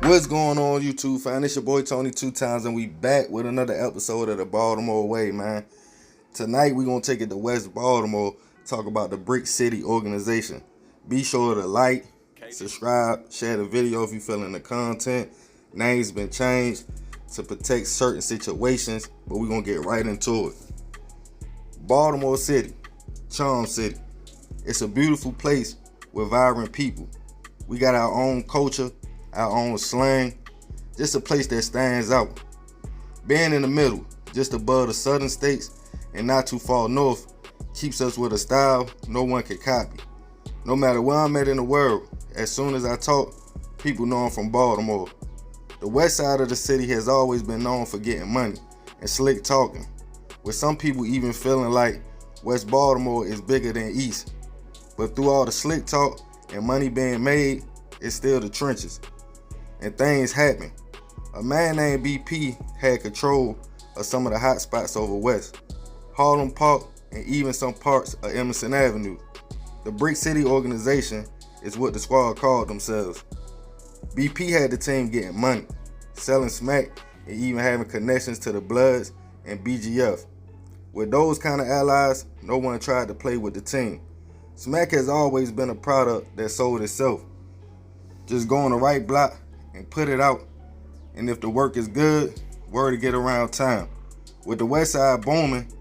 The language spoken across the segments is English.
What's going on, YouTube fam? It's your boy Tony 2 times, and we back with another episode of the Baltimore Way, man. Tonight we gonna take it to West Baltimore, talk about the Brick City organization. Be sure to like, subscribe, share the video if you feeling the content. Names been changed to protect certain situations, but we gonna get right into it. Baltimore City, Charm City. It's a beautiful place with vibrant people. We got our own culture, our own slang, just a place that stands out. Being in the middle, just above the southern states and not too far north, keeps us with a style no one can copy. No matter where I'm at in the world, as soon as I talk, people know I'm from Baltimore. The west side of the city has always been known for getting money and slick talking, with some people even feeling like West Baltimore is bigger than East. But through all the slick talk and money being made, it's still the trenches. And things happen. A man named BP had control of some of the hot spots over west, Harlem Park, and even some parts of Edmondson Avenue. The Brick City organization is what the squad called themselves. BP had the team getting money, selling smack, and even having connections to the Bloods and BGF. With those kind of allies, no one tried to play with the team. Smack has always been a product that sold itself. Just go on the right block and put it out, and if the work is good, word to get around town. With the west side booming,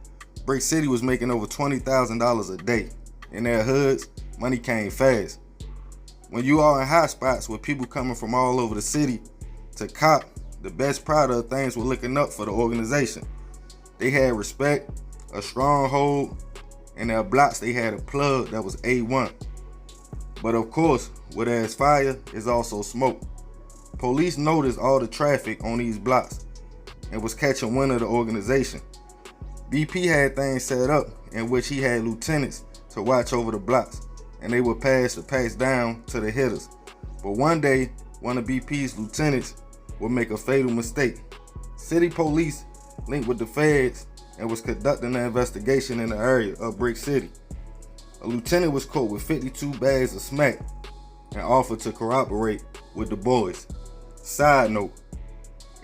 Brick City was making over $20,000 a day. In their hoods, money came fast. When you are in hot spots with people coming from all over the city to cop, the best product things were looking up for the organization. They had respect, a stronghold, and their blocks they had a plug that was A1. But of course, where there's fire is also smoke. Police noticed all the traffic on these blocks and was catching wind of the organization. BP had things set up in which he had lieutenants to watch over the blocks, and they would pass the packs down to the hitters. But one day, one of BP's lieutenants would make a fatal mistake. City police linked with the feds and was conducting an investigation in the area of Brick City. A lieutenant was caught with 52 bags of smack and offered to cooperate with the boys. Side note,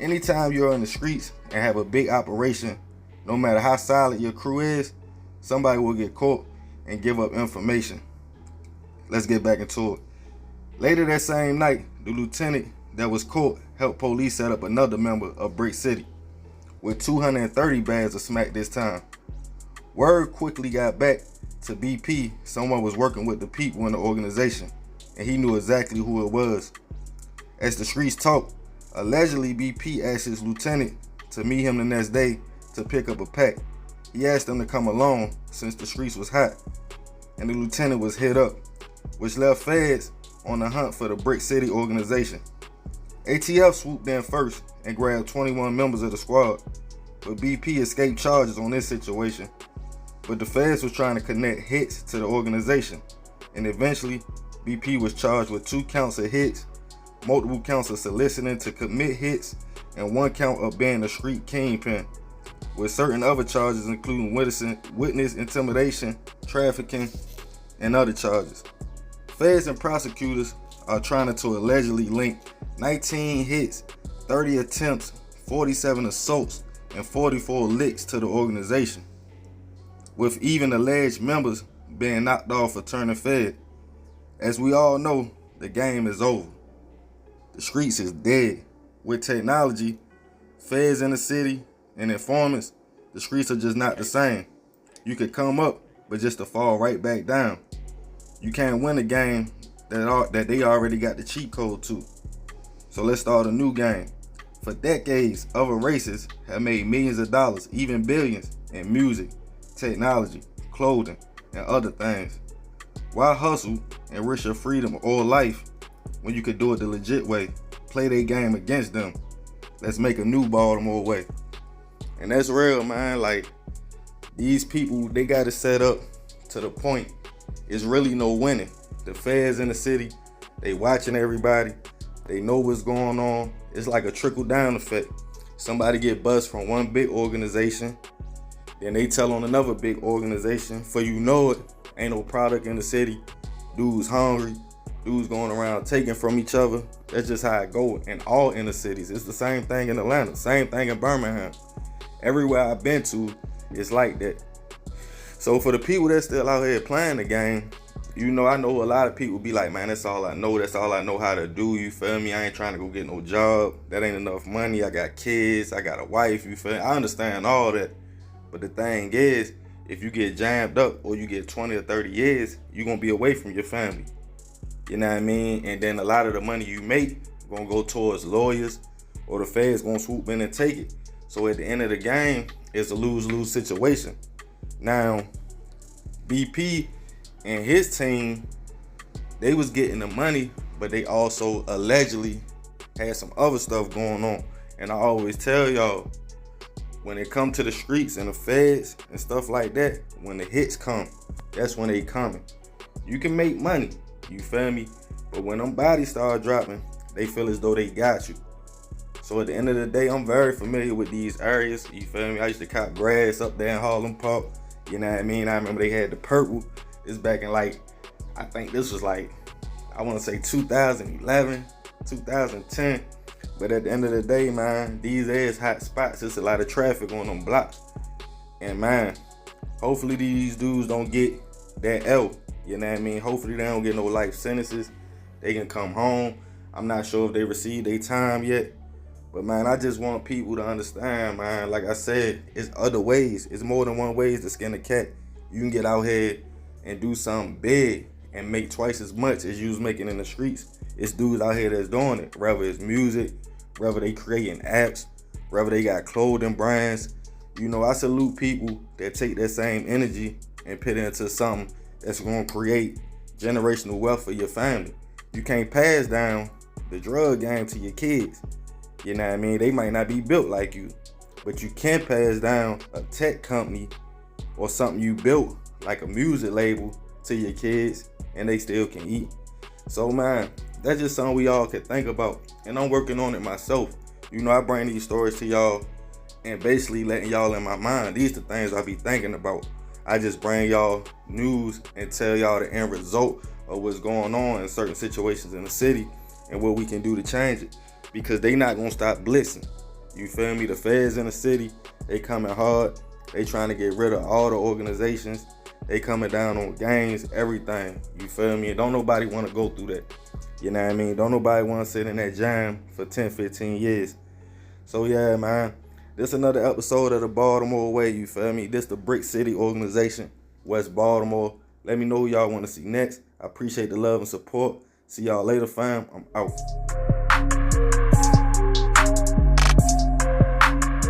anytime you're in the streets and have a big operation, no matter how solid your crew is, somebody will get caught and give up information. Let's get back into it. Later that same night, the lieutenant that was caught helped police set up another member of Brick City with 230 bags of smack this time. Word quickly got back to BP. Someone was working with the people in the organization, and he knew exactly who it was. As the streets talked, allegedly BP asked his lieutenant to meet him the next day to pick up a pack. He asked him to come along since the streets was hot, and the lieutenant was hit up, which left feds on the hunt for the Brick City organization. ATF swooped in first and grabbed 21 members of the squad, but BP escaped charges on this situation. But the feds was trying to connect hits to the organization, and eventually BP was charged with 2 counts of hits, multiple counts of soliciting to commit hits, and 1 count of being a street kingpin, with certain other charges including witness intimidation, trafficking, and other charges. Feds and prosecutors are trying to allegedly link 19 hits, 30 attempts, 47 assaults, and 44 licks to the organization, with even alleged members being knocked off for turning fed. As we all know, the game is over. The streets is dead. With technology, feds in the city, and informants, the streets are just not the same. You could come up, but just to fall right back down. You can't win a game that they already got the cheat code to. So let's start a new game. For decades, other races have made millions of dollars, even billions, in music, technology, clothing, and other things. Why hustle and risk your freedom or life when you could do it the legit way? Play their game against them. Let's make a new Baltimore way. And that's real, man. Like, these people, they got it set up to the point it's really no winning. The feds in the city, they watching everybody. They know what's going on. It's like a trickle-down effect. Somebody get buzzed from one big organization, then they tell on another big organization. For you know it, ain't no product in the city. Dude's hungry. Dudes going around taking from each other. That's just how it go in all inner cities. It's the same thing in Atlanta, same thing in Birmingham. Everywhere I've been to, it's like that. So for the people that still out here playing the game, I know a lot of people be like, man, that's all I know. That's all I know how to do. You feel me? I ain't trying to go get no job. That ain't enough money. I got kids. I got a wife. You feel me? I understand all that. But the thing is, if you get jammed up or you get 20 or 30 years, you're going to be away from your family. You know what I mean? And then a lot of the money you make going to go towards lawyers, or the feds going to swoop in and take it. So at the end of the game, it's a lose-lose situation. Now, BP and his team, they was getting the money, but they also allegedly had some other stuff going on. And I always tell y'all, when it come to the streets and the feds and stuff like that, when the hits come, that's when they coming. You can make money, you feel me? But when them bodies start dropping, they feel as though they got you. So at the end of the day, I'm very familiar with these areas, you feel me? I used to cut grass up there in Harlem Park, you know what I mean? I remember they had the purple. It's back in I think this was I want to say 2011, 2010. But at the end of the day, man, these ass hot spots, there's a lot of traffic on them blocks. And man, hopefully these dudes don't get that L. You know what I mean? Hopefully they don't get no life sentences. They can come home. I'm not sure if they received their time yet. But man, I just want people to understand, man. Like I said, it's other ways. It's more than one ways to skin a cat. You can get out here and do something big and make twice as much as you was making in the streets. It's dudes out here that's doing it. Whether it's music, whether they creating apps, whether they got clothing brands. I salute people that take that same energy and put it into something that's going to create generational wealth for your family. You can't pass down the drug game to your kids. You know what I mean? They might not be built like you, but you can pass down a tech company or something you built, like a music label, to your kids, and they still can eat. So man, that's just something we all could think about, and I'm working on it myself. I bring these stories to y'all and basically letting y'all in my mind. These are the things I be thinking about. I just bring y'all news and tell y'all the end result of what's going on in certain situations in the city and what we can do to change it, because they not gonna stop blitzing. You feel me? The feds in the city, they coming hard. They trying to get rid of all the organizations. They coming down on gangs, everything. You feel me? Don't nobody want to go through that. You know what I mean? Don't nobody want to sit in that jam for 10, 15 years. So yeah, man. This another episode of the Baltimore Way, you feel me? This the Brick City organization, West Baltimore. Let me know who y'all want to see next. I appreciate the love and support. See y'all later, fam. I'm out.